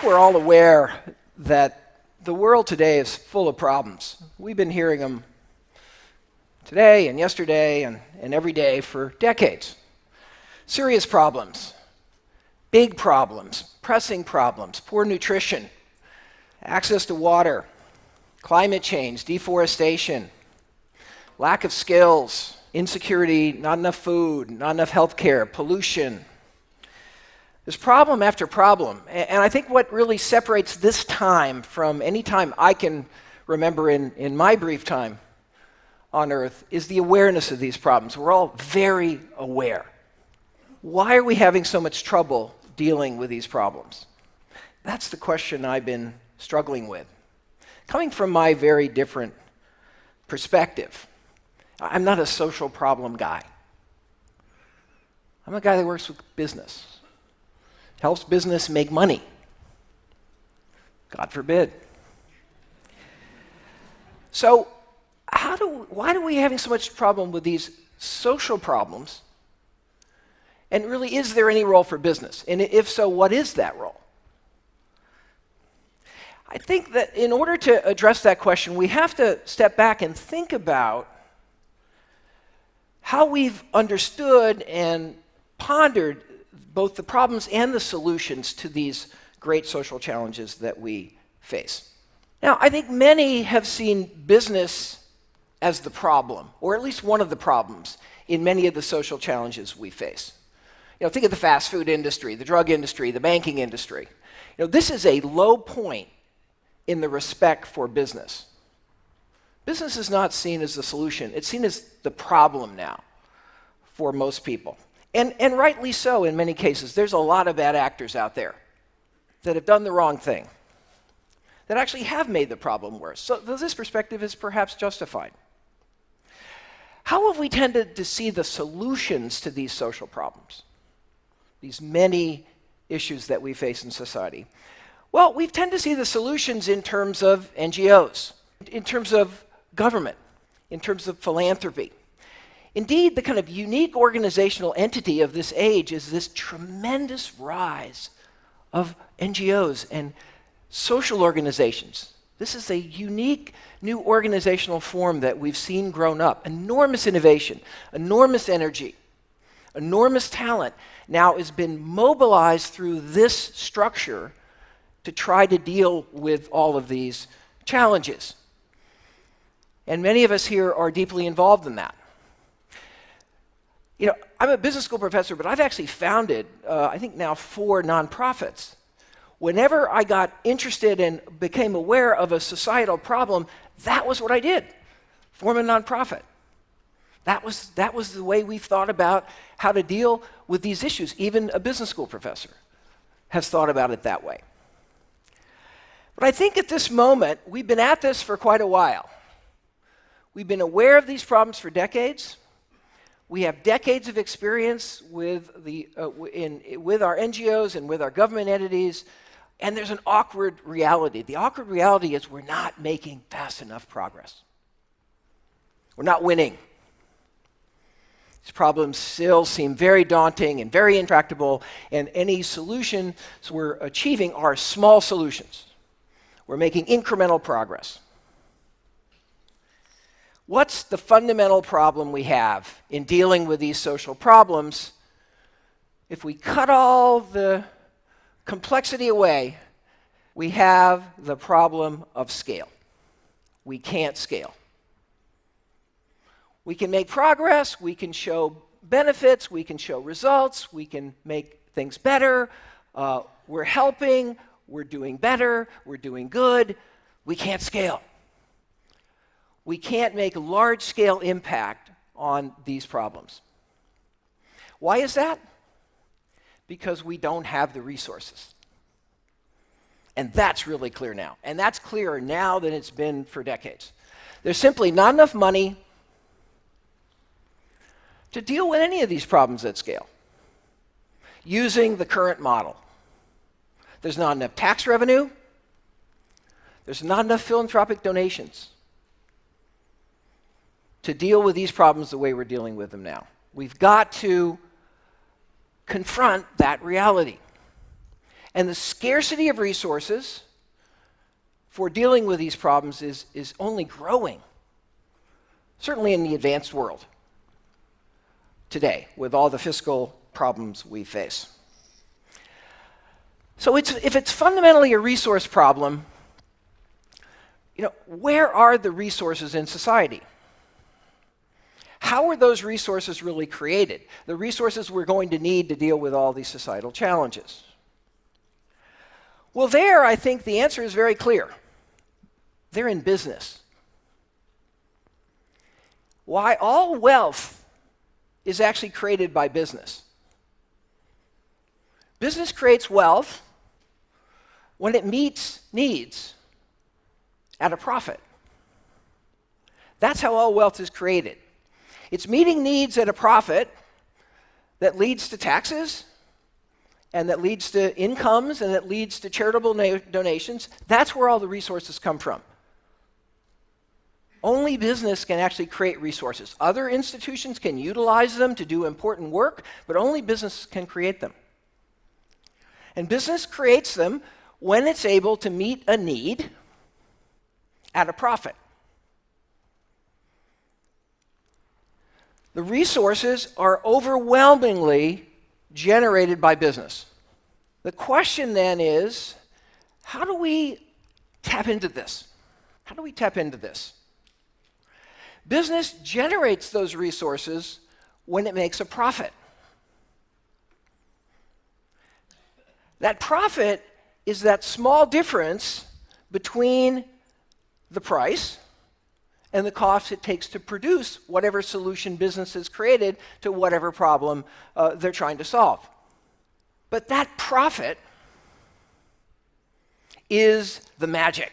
we're all aware that the world today is full of problems. We've been hearing them today and yesterday and every day for decades. Serious problems, big problems, pressing problems, poor nutrition, access to water, climate change, deforestation, lack of skills, insecurity, not enough food, not enough health care, pollution. There's problem after problem. And I think what really separates this time from any time I can remember in my brief time on Earth is the awareness of these problems. We're all very aware. Why are we having so much trouble dealing with these problems? That's the question I've been struggling with. Coming from my very different perspective, I'm not a social problem guy. I'm a guy that works with business, helps business make money. God forbid. So why are we having so much problem with these social problems? And really, is there any role for business? And if so, what is that role? I think that in order to address that question, we have to step back and think about how we've understood and pondered both the problems and the solutions to these great social challenges that we face. Now, I think many have seen business as the problem, or at least one of the problems in many of the social challenges we face. Think of the fast food industry, the drug industry, the banking industry. This is a low point in the respect for business. Business is not seen as the solution. It's seen as the problem now for most people. And rightly so in many cases. There's a lot of bad actors out there that have done the wrong thing, that actually have made the problem worse. So this perspective is perhaps justified. How have we tended to see the solutions to these social problems, these many issues that we face in society? Well, we tend to see the solutions in terms of NGOs, in terms of government, in terms of philanthropy. Indeed, the kind of unique organizational entity of this age is this tremendous rise of NGOs and social organizations. This is a unique new organizational form that we've seen grown up. Enormous innovation, enormous energy, enormous talent now has been mobilized through this structure to try to deal with all of these challenges. And many of us here are deeply involved in that. I'm a business school professor, but I've actually founded, I think now 4 nonprofits. Whenever I got interested and became aware of a societal problem, that was what I did, form a nonprofit. That was the way we thought about how to deal with these issues. Even a business school professor has thought about it that way. But I think at this moment, we've been at this for quite a while. We've been aware of these problems for decades. We have decades of experience with our NGOs and with our government entities, and there's an awkward reality. The awkward reality is we're not making fast enough progress. We're not winning. These problems still seem very daunting and very intractable, and any solutions we're achieving are small solutions. We're making incremental progress. What's the fundamental problem we have in dealing with these social problems? If we cut all the complexity away, we have the problem of scale. We can't scale. We can make progress, we can show benefits, we can show results, we can make things better, we're helping, we're doing better, we're doing good. We can't scale. We can't make large-scale impact on these problems. Why is that? Because we don't have the resources. And that's really clear now. And that's clearer now than it's been for decades. There's simply not enough money to deal with any of these problems at scale using the current model. There's not enough tax revenue. There's not enough philanthropic donations to deal with these problems the way we're dealing with them now. We've got to confront that reality. And the scarcity of resources for dealing with these problems is only growing, certainly in the advanced world today, with all the fiscal problems we face. So if it's fundamentally a resource problem, where are the resources in society? How are those resources really created? The resources we're going to need to deal with all these societal challenges. Well, there, I think the answer is very clear. They're in business. Why all wealth is actually created by business. Business creates wealth when it meets needs at a profit. That's how all wealth is created. It's meeting needs at a profit that leads to taxes, and that leads to incomes, and that leads to charitable donations. That's where all the resources come from. Only business can actually create resources. Other institutions can utilize them to do important work, but only business can create them. And business creates them when it's able to meet a need at a profit. The resources are overwhelmingly generated by business. The question then is, how do we tap into this? How do we tap into this? Business generates those resources when it makes a profit. That profit is that small difference between the price and the cost it takes to produce whatever solution business has created to whatever problem they're trying to solve. But that profit is the magic.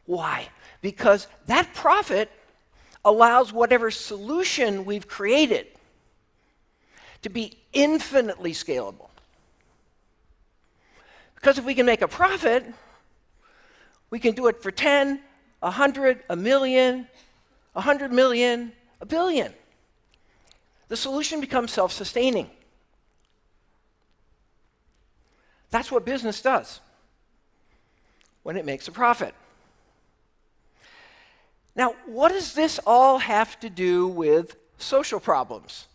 Why? Because that profit allows whatever solution we've created to be infinitely scalable. Because if we can make a profit, we can do it for 10, 100, a million, 100 million, a billion. The solution becomes self-sustaining. That's what business does when it makes a profit. Now, what does this all have to do with social problems?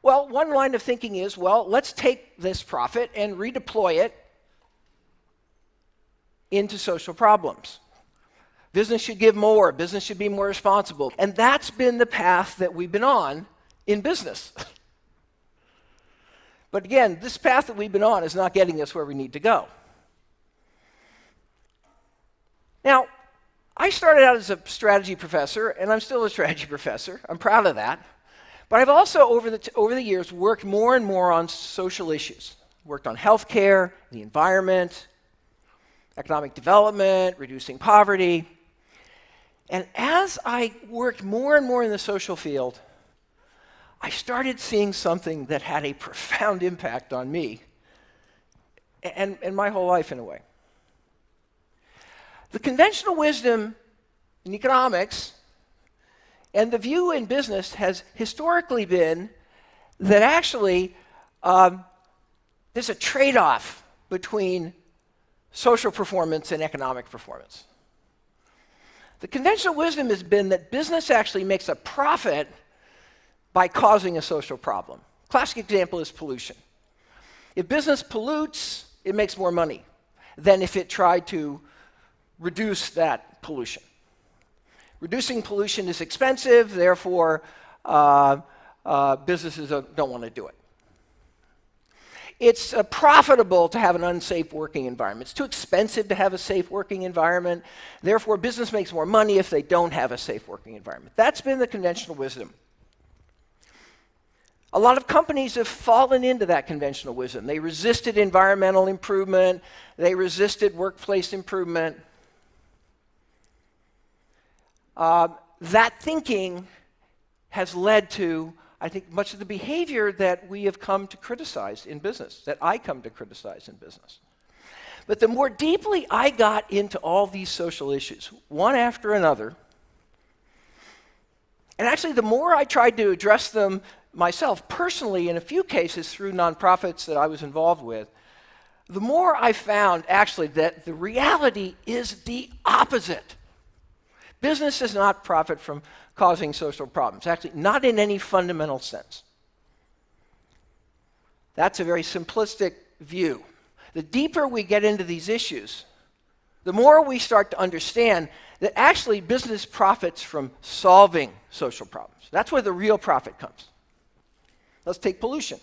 Well, one line of thinking is, let's take this profit and redeploy it into social problems. Business should give more. Business should be more responsible. And that's been the path that we've been on in business. But again, this path that we've been on is not getting us where we need to go. Now, I started out as a strategy professor, and I'm still a strategy professor. I'm proud of that. But I've also, over the years, worked more and more on social issues. Worked on healthcare, the environment, economic development, reducing poverty. And as I worked more and more in the social field, I started seeing something that had a profound impact on me and my whole life in a way. The conventional wisdom in economics and the view in business has historically been that actually there's a trade-off between social performance and economic performance. The conventional wisdom has been that business actually makes a profit by causing a social problem. Classic example is pollution. If business pollutes, it makes more money than if it tried to reduce that pollution. Reducing pollution is expensive, therefore businesses don't want to do it. It's profitable to have an unsafe working environment. It's too expensive to have a safe working environment, therefore business makes more money if they don't have a safe working environment. That's been the conventional wisdom. A lot of companies have fallen into that conventional wisdom. They resisted environmental improvement, they resisted workplace improvement. That thinking has led to, I think, much of the behavior that we have come to criticize in business, that I come to criticize in business. But the more deeply I got into all these social issues, one after another, and actually the more I tried to address them myself personally in a few cases through nonprofits that I was involved with, the more I found actually that the reality is the opposite. Business does not profit from causing social problems, actually not in any fundamental sense. That's a very simplistic view. The deeper we get into these issues, the more we start to understand that actually business profits from solving social problems. That's where the real profit comes. Let's take pollution.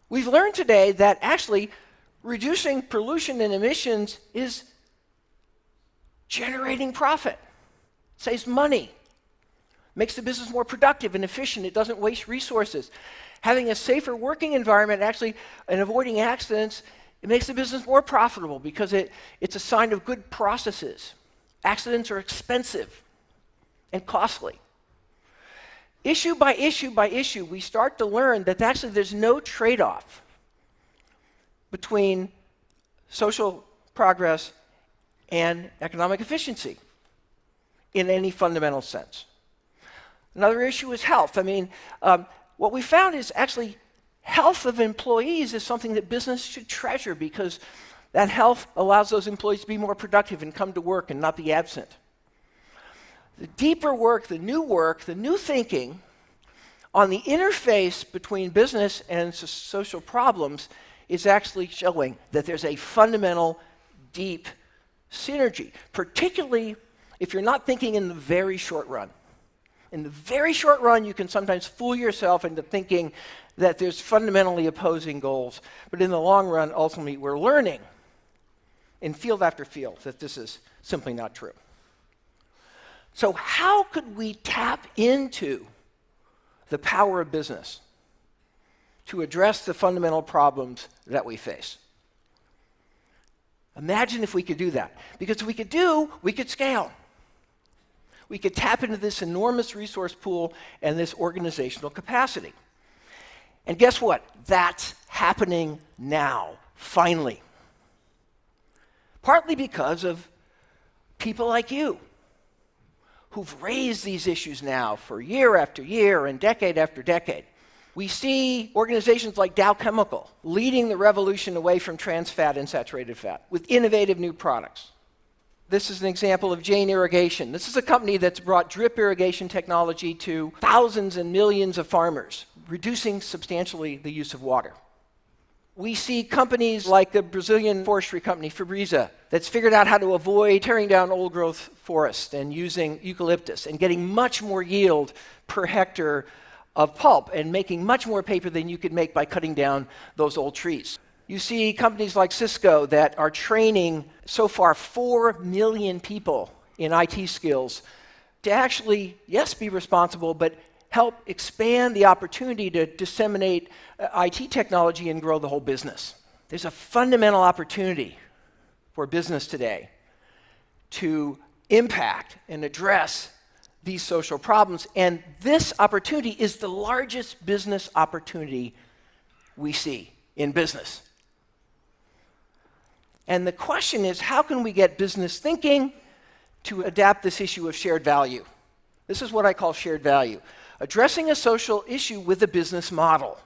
We've learned today that actually reducing pollution and emissions is generating profit, saves money, makes the business more productive and efficient, it doesn't waste resources. Having a safer working environment actually and avoiding accidents, it makes the business more profitable because it's a sign of good processes. Accidents are expensive and costly. Issue by issue by issue, we start to learn that actually there's no trade-off between social progress and economic efficiency in any fundamental sense. Another issue is health. What we found is actually health of employees is something that business should treasure because that health allows those employees to be more productive and come to work and not be absent. The deeper work, the new thinking on the interface between business and social problems is actually showing that there's a fundamental, deep synergy, particularly if you're not thinking in the very short run. In the very short run, you can sometimes fool yourself into thinking that there's fundamentally opposing goals, but in the long run, ultimately, we're learning in field after field that this is simply not true. So how could we tap into the power of business to address the fundamental problems that we face? Imagine if we could do that. Because if we could scale. We could tap into this enormous resource pool and this organizational capacity. And guess what? That's happening now, finally. Partly because of people like you, who've raised these issues now for year after year and decade after decade. We see organizations like Dow Chemical leading the revolution away from trans fat and saturated fat with innovative new products. This is an example of Jane Irrigation. This is a company that's brought drip irrigation technology to thousands and millions of farmers, reducing substantially the use of water. We see companies like the Brazilian forestry company Fibreeza that's figured out how to avoid tearing down old growth forests and using eucalyptus and getting much more yield per hectare of pulp and making much more paper than you could make by cutting down those old trees. You see companies like Cisco that are training so far 4 million people in IT skills to actually, yes, be responsible, but help expand the opportunity to disseminate IT technology and grow the whole business. There's a fundamental opportunity for business today to impact and address these social problems, and this opportunity is the largest business opportunity we see in business. And the question is, how can we get business thinking to adapt this issue of shared value? This is what I call shared value. Addressing a social issue with a business model.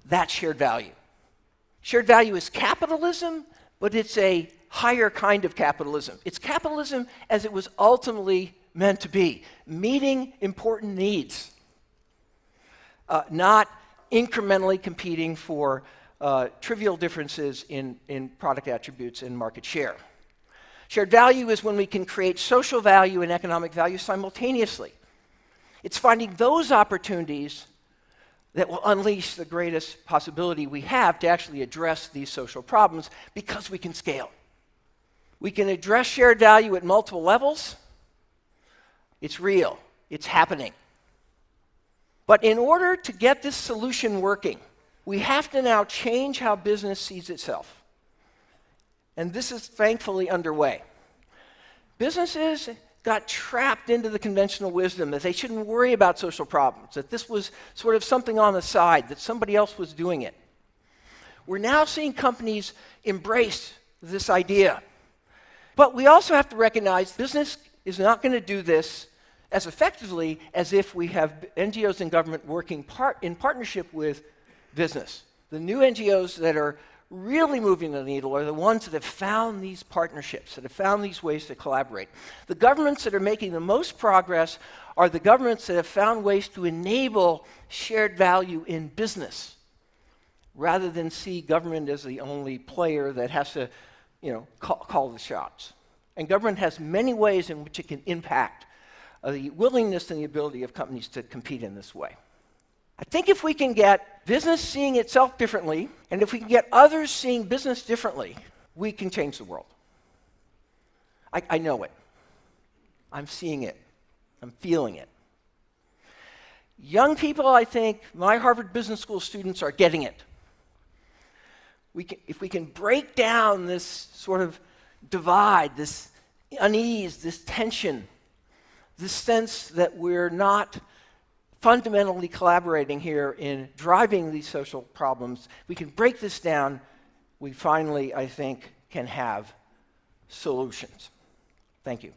That's shared value. Shared value is capitalism, but it's a higher kind of capitalism. It's capitalism as it was ultimately meant to be, meeting important needs, not incrementally competing for trivial differences in product attributes and market share. Shared value is when we can create social value and economic value simultaneously. It's finding those opportunities that will unleash the greatest possibility we have to actually address these social problems because we can scale. We can address shared value at multiple levels. It's real. It's happening. But in order to get this solution working, we have to now change how business sees itself. And this is thankfully underway. Businesses got trapped into the conventional wisdom that they shouldn't worry about social problems, that this was sort of something on the side, that somebody else was doing it. We're now seeing companies embrace this idea. But we also have to recognize business is not going to do this as effectively as if we have NGOs and government working in partnership with business. The new NGOs that are really moving the needle are the ones that have found these partnerships, that have found these ways to collaborate. The governments that are making the most progress are the governments that have found ways to enable shared value in business, rather than see government as the only player that has to, call the shots. And government has many ways in which it can impact the willingness and the ability of companies to compete in this way. I think if we can get business seeing itself differently, and if we can get others seeing business differently, we can change the world. I know it. I'm seeing it. I'm feeling it. Young people, I think, my Harvard Business School students are getting it. If we can break down this sort of divide, this unease, this tension, this sense that we're not fundamentally collaborating here in driving these social problems, we can break this down, we finally, I think, can have solutions. Thank you.